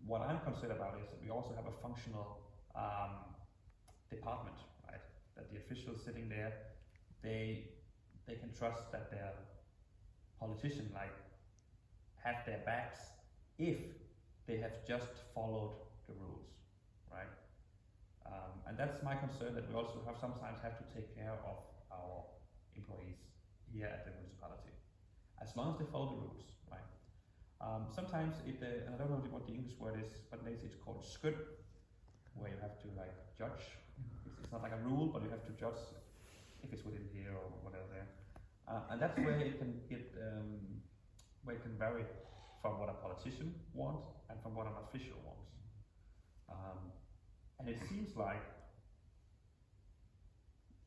what I'm concerned about is that we also have a functional department, right? That the officials sitting there, they can trust that their politician have their backs if they have just followed the rules, right? And that's my concern, that we also sometimes have to take care of our employees here at the municipality, as long as they follow the rules, right? Sometimes and I don't know what the English word is, but maybe it's called skøn, where you have to judge. It's not like a rule, but you have to judge if it's within here or whatever there. And that's where it can get, where it can vary from what a politician wants and from what an official wants. And it seems like,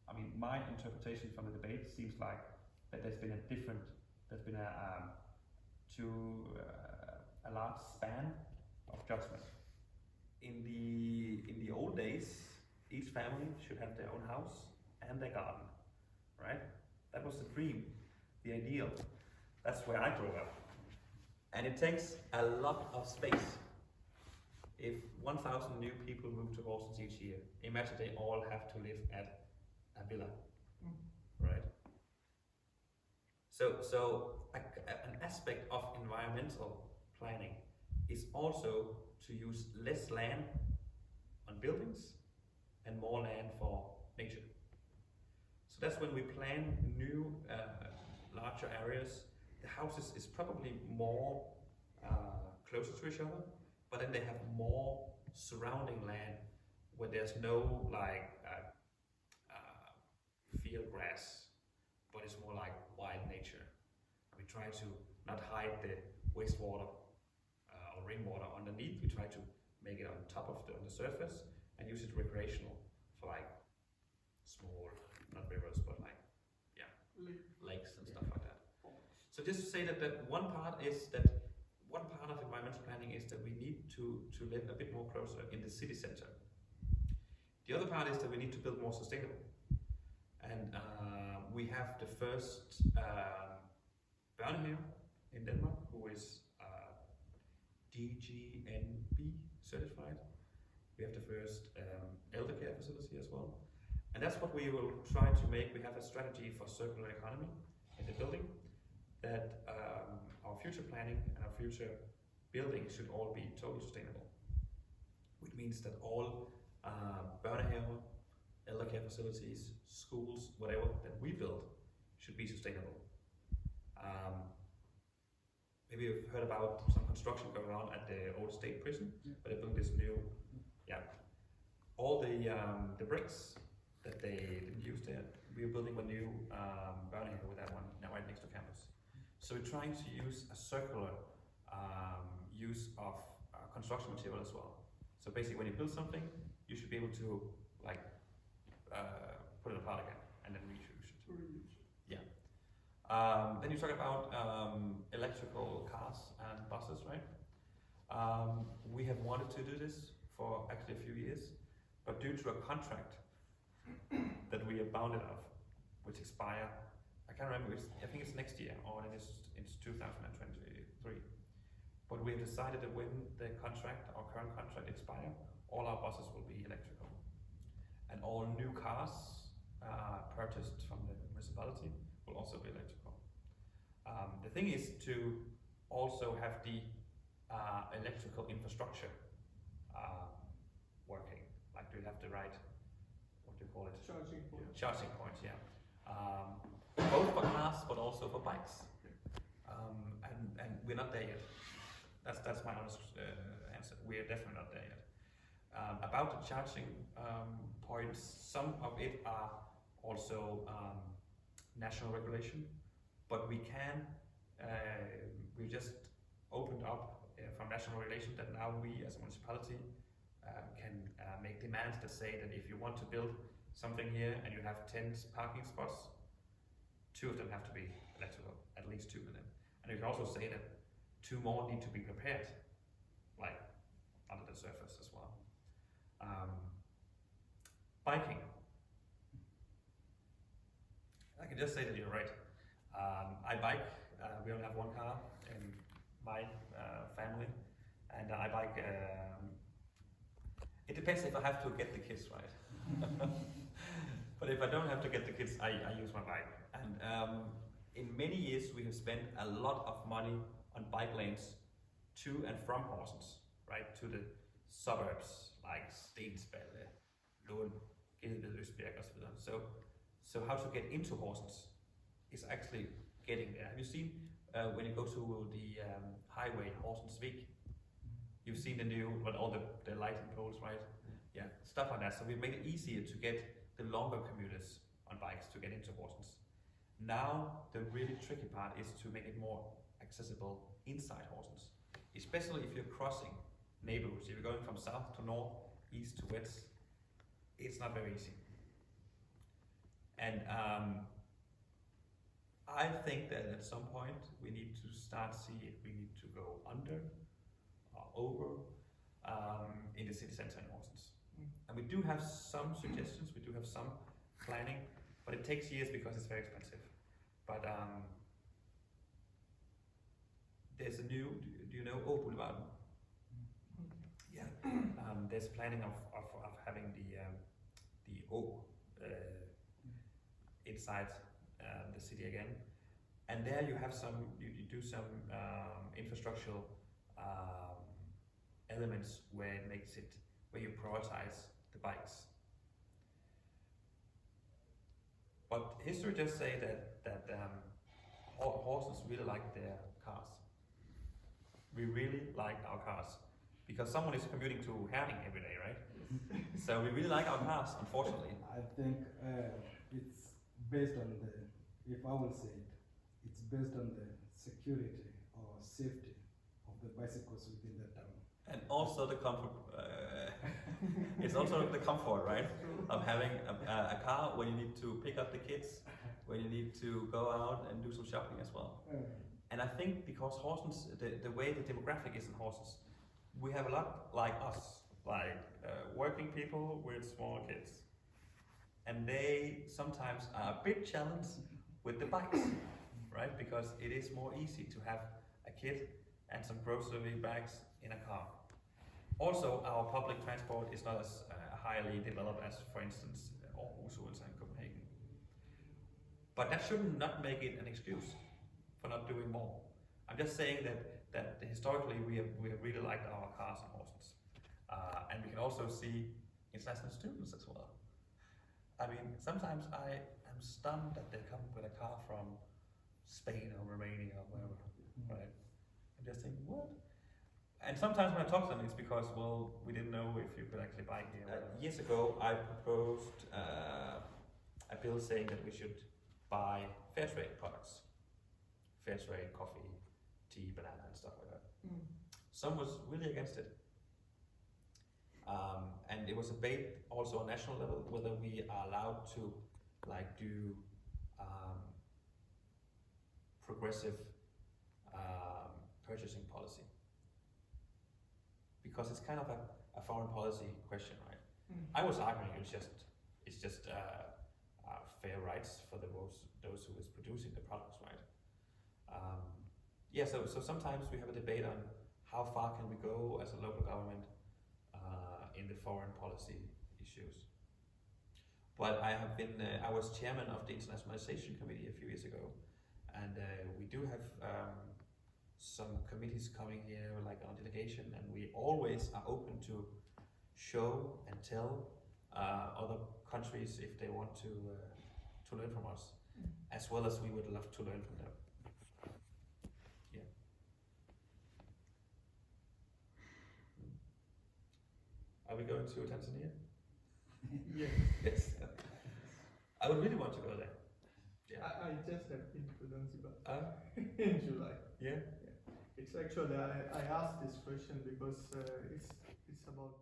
I mean, my interpretation from the debate seems like that there's been a large span of judgment. In the old days, each family should have their own house and their garden, right? That was the dream, the ideal. That's where I grew up. And it takes a lot of space. If 1,000 new people move to Horsens each year, imagine they all have to live at a villa, right? So an aspect of environmental planning is also to use less land on buildings and more land for nature. So that's when we plan new, larger areas. The houses is probably more closer to each other, but then they have more surrounding land where there's no field grass, but it's more like wild nature. We try to not hide the wastewater or rainwater underneath. We try to make it on top of on the surface and use it recreational for small, not rivers, but lakes and stuff like that. So just to say that one part of environmental planning is that we need to live a bit more closer in the city center. The other part is that we need to build more sustainable. And we have the first børnehave in Denmark who is DGNB certified. We have the first elder care facility as well. And that's what we will try to make. We have a strategy for circular economy in the building, that our future planning and our future buildings should all be totally sustainable. Which means that all børnehave, elder care facilities, schools, whatever that we build should be sustainable. Maybe you've heard about some construction going on at the old state prison, but they're building this new, all the bricks that they didn't use there, we're building a new børnehave with that one now right next to campus. So we're trying to use a circular use of construction material as well. So basically when you build something, you should be able to put it apart again and then reuse it. Yeah. Then you talk about electrical cars and buses, right? We have wanted to do this for actually a few years, but due to a contract that we are bounded of, which expire, I can't remember, I think it's next year or it's 2023. But we have decided that when the contract, our current contract expire, all our buses will be electrical. And all new cars purchased from the municipality will also be electrical. The thing is to also have the electrical infrastructure working. Like, do you have the right, what do you call it? Charging points. Charging points, yeah. Both for cars, but also for bikes. And we're not there yet. That's my honest answer. We are definitely not there yet. About the charging points, some of it are also national regulation, but we just opened up from national regulation that now we as a municipality can make demands that say that if you want to build something here and you have 10 parking spots, 2 of them have to be electrical, at least 2 of them. And you can also say that 2 more need to be prepared, like under the surface as well. Biking. I can just say that you're right. I bike. We only have 1 car in my family, and I bike. It depends if I have to get the kids right. But if I don't have to get the kids, I use my bike. And in many years, we have spent a lot of money on bike lanes to and from Horsens, right? To the suburbs like Stensballe, Lund, Gedved, Østbjerg, osv. So how to get into Horsens is actually getting there. Have you seen when you go to the highway Horsens-Vig? You've seen the new, but all the lighting poles, right? Yeah, stuff like that. So we made it easier to get the longer commuters on bikes to get into Horsens. Now, the really tricky part is to make it more accessible inside Horsens, especially if you're crossing neighborhoods. If you're going from south to north, east to west, it's not very easy. And I think that at some point we need to start see if we need to go under or over in the city center in Horsens. And we do have some suggestions, we do have some planning, but it takes years because it's very expensive. But there's a new, do you know O Boulevard? Yeah. There's planning of having the O inside the city again, and there you have some, you do some infrastructural elements where it makes it, where you prioritize the bikes. But history just say that Horsens really like their cars. We really like our cars because someone is commuting to Herning every day, right? So we really like our cars, unfortunately. I think it's based on the, if I will say it, it's based on the security or safety of the bicycles within the town. And also the comfort, it's also the comfort, right? Of having a car when you need to pick up the kids, when you need to go out and do some shopping as well. And I think because Horsens, the way the demographic is in Horsens, we have a lot like us, like working people with small kids. And they sometimes are a bit challenged with the bikes, right? Because it is more easy to have a kid and some grocery bags in a car. Also, our public transport is not as highly developed as, for instance, Aarhus and Copenhagen. But that should not make it an excuse for not doing more. I'm just saying that historically we have really liked our cars and Horsens. And we can also see international students as well. I mean, sometimes I am stunned that they come with a car from Spain or Romania or wherever, right? I'm just thinking, what? And sometimes when I talk to them, it's because, well, we didn't know if you could actually buy here. Years ago, I proposed a bill saying that we should buy fair trade products. Fair trade, coffee, tea, banana, and stuff like that. Some was really against it. And it was a debate also on national level whether we are allowed to do progressive purchasing policy. Because it's kind of a foreign policy question, right? I was arguing it's just fair rights for those who is producing the products, right? So sometimes we have a debate on how far can we go as a local government in the foreign policy issues. But I have been, I was chairman of the Internationalization Committee a few years ago, and we do have some committees coming here, like on delegation, and we always are open to show and tell other countries if they want to learn from us, as well as we would love to learn from them. Yeah. Are we going to Tanzania? Yes. Yes. I would really want to go there. Yeah. I just have been to Zanzibar in July. Yeah. It's actually, I asked this question because it's about